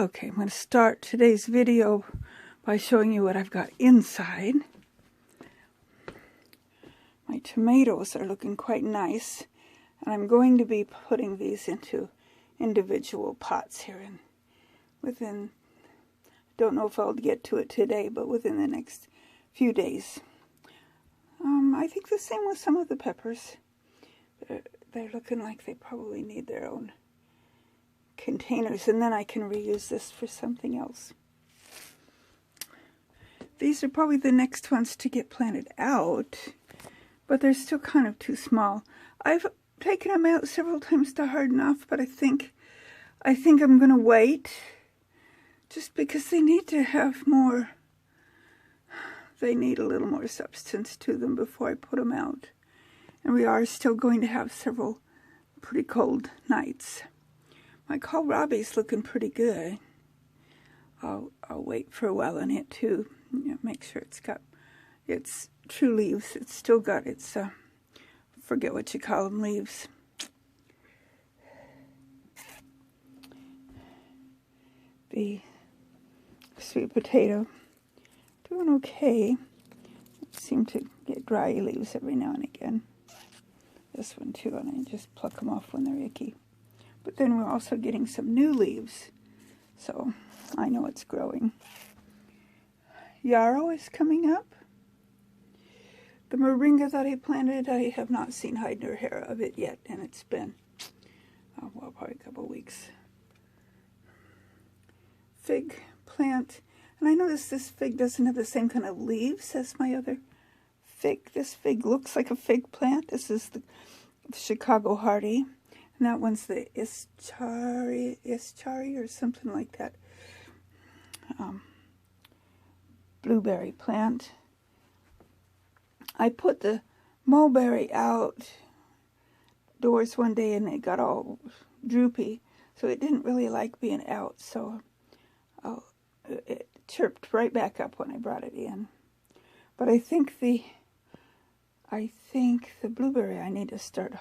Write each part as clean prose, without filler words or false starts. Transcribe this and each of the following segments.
Okay, I'm going to start today's video by showing you what I've got inside. My tomatoes are looking quite nice, and I'm going to be putting these into individual pots here don't know if I'll get to it today, but within the next few days. I think the same with some of the peppers. They're looking like they probably need their own containers, and then I can reuse this for something else. These are probably the next ones to get planted out, but they're still kind of too small. I've taken them out several times to harden off, but I think I'm going to wait, just because they need to have more. They need a little more substance to them before I put them out. And we are still going to have several pretty cold nights. My kohlrabi's looking pretty good. I'll wait for a while on it too. Make sure it's got its true leaves. It's still got its, forget what you call them, leaves. The sweet potato, doing okay. Seem to get dry leaves every now and again. This one too, and I just pluck them off when they're icky. But then we're also getting some new leaves, so I know it's growing. Yarrow is coming up. The moringa that I planted, I have not seen hide nor hair of it yet, and it's been, well, probably a couple of weeks. Fig plant, and I noticed this fig doesn't have the same kind of leaves as my other fig. This fig looks like a fig plant. This is the Chicago Hardy. And that one's the Ischari or something like that. Blueberry plant. I put the mulberry out doors one day and it got all droopy, so it didn't really like being out. So it chirped right back up when I brought it in. But I think the blueberry, I need to start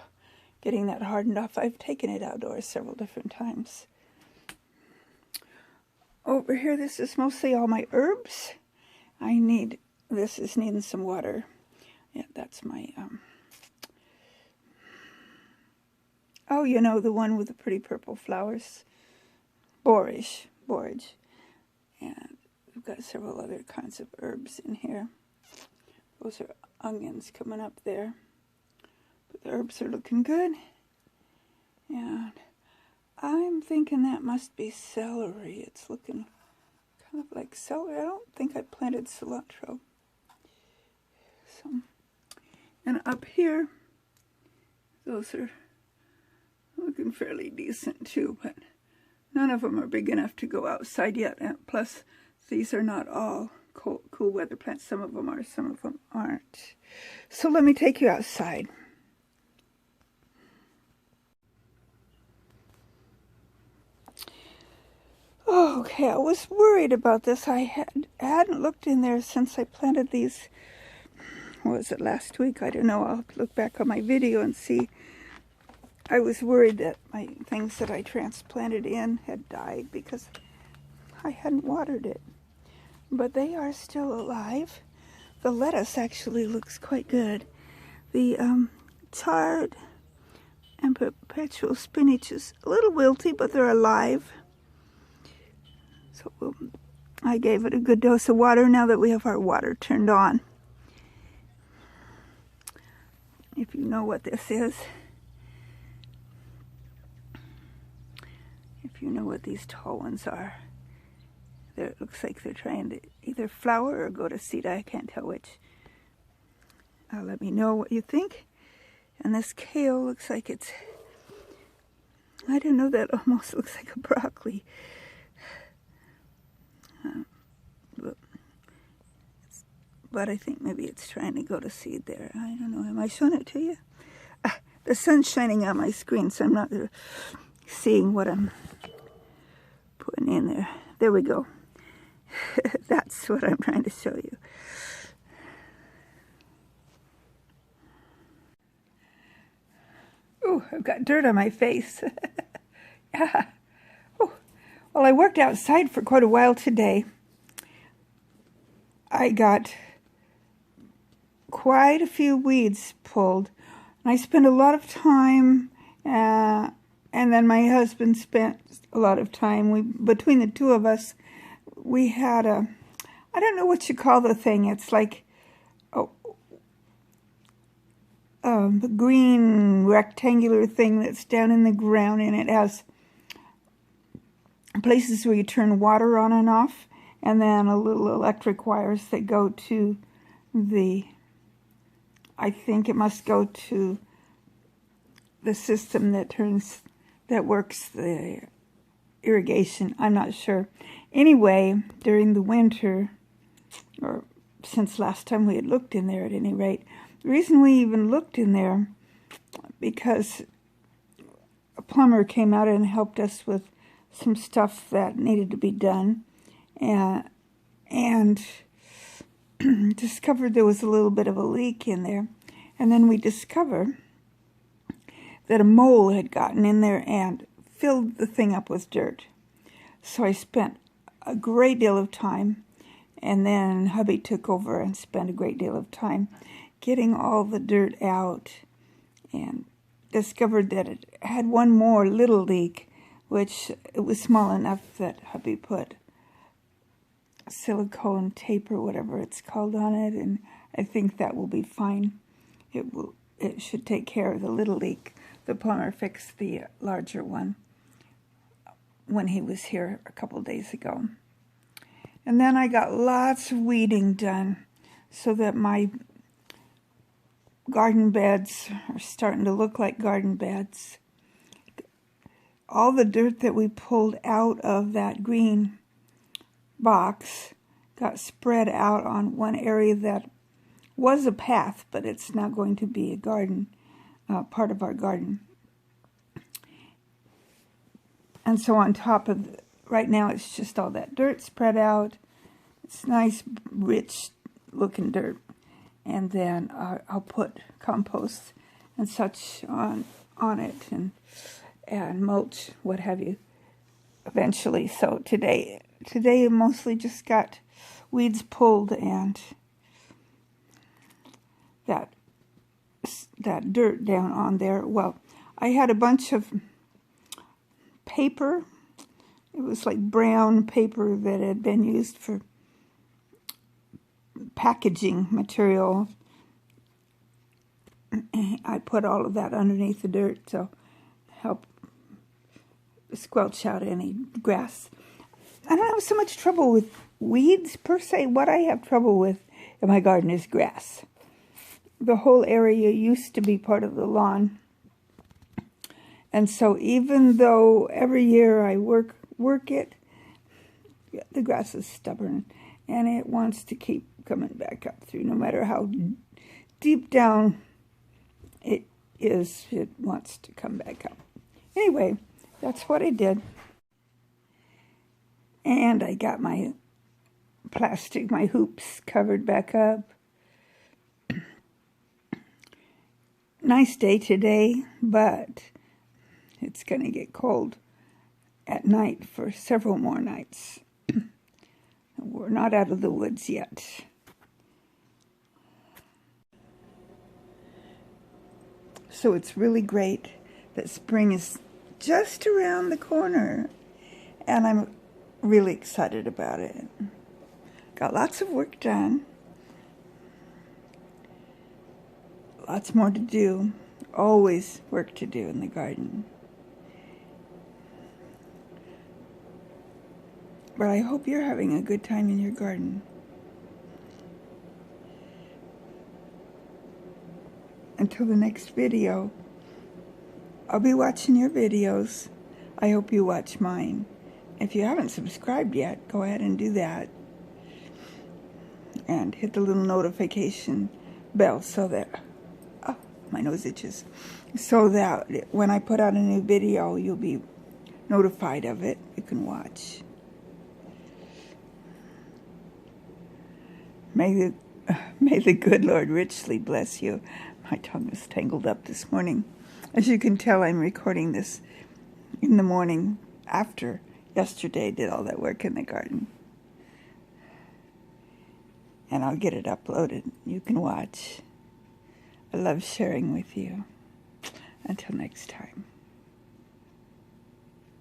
getting that hardened off. I've taken it outdoors several different times. Over here, this is mostly all my herbs. This is needing some water. Yeah, that's my, oh, you know, the one with the pretty purple flowers. Borage. And we've got several other kinds of herbs in here. Those are onions coming up there. But the herbs are looking good. And I'm thinking that must be celery. It's looking kind of like celery. I don't think I planted cilantro. So, and up here, those are looking fairly decent too, but none of them are big enough to go outside yet. And plus, these are not all cool weather plants. Some of them are, some of them aren't. So let me take you outside. Oh, okay, I was worried about this. I hadn't looked in there since I planted these. What was it, last week? I don't know. I'll have to look back on my video and see. I was worried that my things that I transplanted in had died because I hadn't watered it. But they are still alive. The lettuce actually looks quite good. The chard and perpetual spinach is a little wilty, but they're alive. So I gave it a good dose of water now that we have our water turned on. If you know what this is. If you know what these tall ones are. It looks like they're trying to either flower or go to seed. I can't tell which. Let me know what you think. And this kale looks like it's, I don't know, that almost looks like a broccoli. But I think maybe it's trying to go to seed there. I don't know. Am I showing it to you? The sun's shining on my screen, so I'm not seeing what I'm putting in there. There we go. That's what I'm trying to show you. Oh, I've got dirt on my face. Yeah. Oh, Well, I worked outside for quite a while today. I got quite a few weeds pulled. And I spent a lot of time, and then my husband spent a lot of time. Between the two of us, we had I don't know what you call the thing. It's like the green rectangular thing that's down in the ground, and it has places where you turn water on and off, and then a little electric wires that go to I think it must go to the system that works the irrigation. I'm not sure. Anyway, during the winter, or since last time we had looked in there at any rate, the reason we even looked in there, because a plumber came out and helped us with some stuff that needed to be done, and discovered there was a little bit of a leak in there. And then we discovered that a mole had gotten in there and filled the thing up with dirt. So I spent a great deal of time, and then hubby took over and spent a great deal of time getting all the dirt out, and discovered that it had one more little leak, which it was small enough that hubby put silicone tape or whatever it's called on it, and I think that will be fine. It should take care of the little leak. The plumber fixed the larger one when he was here a couple days ago. And then I got lots of weeding done so that my garden beds are starting to look like garden beds. All the dirt that we pulled out of that green box got spread out on one area that was a path, but it's now going to be a garden, part of our garden. And so on top of, right now it's just all that dirt spread out. It's nice, rich looking dirt. And then I'll put compost and such on it, and mulch, what have you, eventually. So today I mostly just got weeds pulled and that dirt down on there. Well, I had a bunch of paper. It was like brown paper that had been used for packaging material. I put all of that underneath the dirt to help squelch out any grass. I don't have so much trouble with weeds per se. What I have trouble with in my garden is grass. The whole area used to be part of the lawn. And so even though every year I work it, the grass is stubborn and it wants to keep coming back up through. No matter how deep down it is, it wants to come back up. Anyway, that's what I did. And I got my my hoops covered back up. Nice day today, but it's going to get cold at night for several more nights. We're not out of the woods yet. So it's really great that spring is just around the corner, and I'm really excited about it. Got lots of work done. Lots more to do. Always work to do in the garden. But I hope you're having a good time in your garden. Until the next video, I'll be watching your videos. I hope you watch mine. If you haven't subscribed yet, go ahead and do that. And hit the little notification bell so that, oh, my nose itches, so that when I put out a new video, you'll be notified of it. You can watch. May the good Lord richly bless you. My tongue is tangled up this morning. As you can tell, I'm recording this in the morning after yesterday did all that work in the garden. And I'll get it uploaded. You can watch. I love sharing with you. Until next time.